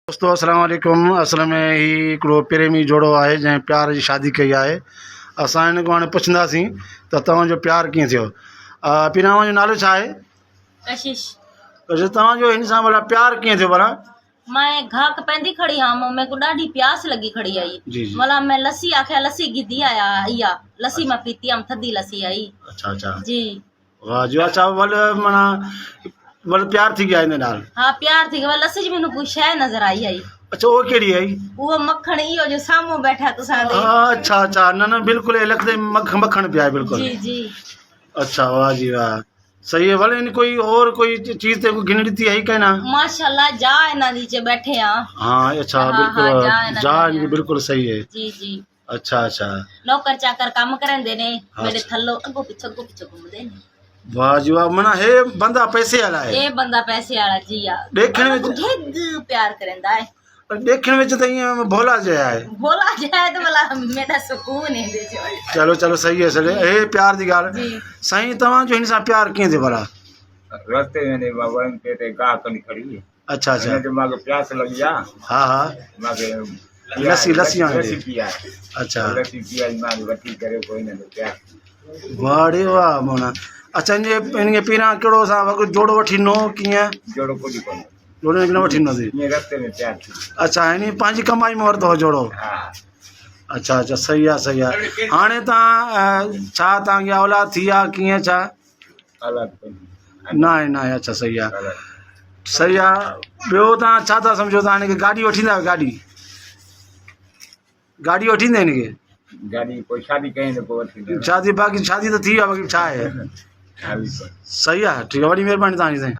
दोस्तों अस्सलाम वालेकुम। असल में ही हिकिड़ो प्रेमी जोड़ो आहे जंहिं प्यार जी शादी कई आहे। असां हिन खां हाणे पुछंदासीं त तव्हांजो प्यार कीअं थियो। पहिरियों जो नालो छा आहे? कशिश। अच्छा, तव्हांजो हिन सां भला प्यार कीअं थियो भला? मैं घाक पेंदी खड़ी हाँ मैं को डाढी प्यास लगी खड़ी आई। जी जी। मला मैं लस्सी आखे लस्सी गिदी आया इया लस्सी मैं पीती हम थदी लस्सी आई। अच्छा अच्छा जी वाह जी। अच्छा वल माना वल प्यार थी गया इन नाल? हाँ प्यार थी गया लस्सी जी मैनू कोई शय नजर आई आई। अच्छा वो केड़ी आई? वो मक्खन इयो जो सामो बैठा तुसा दे। अच्छा अच्छा न न बिल्कुल लगदे मक्खन पिया है बिल्कुल। जी जी। अच्छा वाह जी वाह सही है। भले इन कोई और कोई चीज ते गिन दी है कि ना? माशाल्लाह जा इना नीचे बैठे हैं। हाँ अच्छा हाँ, बिल्कुल हाँ, जा इनकी बिल्कुल सही है। जी जी। अच्छा अच्छा नौकर चाकर काम करंदे ने हाँ, मेरे अच्छा। थल्लो अगो पीछे घूमदे ने। वाह जी वाह मना है बंदा पैसे वाला है। ए बंदा पैसे वाला जी आ देखने में ढेग प्यार करंदा है। देखने में तो ये भोला जया है। भोला जाए तो भला मेरा सुकून है दे जो। चलो चलो सही है सही है। प्यार दी गाल जी सही। तवां जो इन सां प्यार कीअं थियो भला? रास्ते में ने बाबा पे ते गाह कनी खड़ी है। अच्छा अच्छा जो मागे प्यास लगी आ हाँ हाँ मागे लस्सी लस्सी आने लस्सी दे। पिया अच्छा लस्सी पिया मागे वठी करे कोई न प्यास वाह रे वाह मोना। अच्छा इनके पीरा केड़ो सा जोड़ो वठिनो कीअं? जोड़ो कोई कोन जोड़ो किन वठिनो थी? ये रास्ते में प्यार थी। अच्छा इन पंहिंजी कमाई में वरितो जोड़ो। हां अच्छा अच्छा सही आहे सही आहे। हाणे तव्हां छा तव्हांजी औलाद थी आहे कीअं छा? अलग न आहे न आहे। अच्छा सही आहे अलग सही आहे। ॿियो तव्हां छा था सम्झो? तव्हां हिनखे गाॾी वठींदा आहियो? गाॾी वठींदा हिनखे? गाड़ी कोई शादी कहीं तो को वठी शादी बाक़ी शादी त थी आहे बाक़ी छा आहे? हाली सही आहे। ठीकु आहे वॾी महिरबानी तव्हांजी साईं।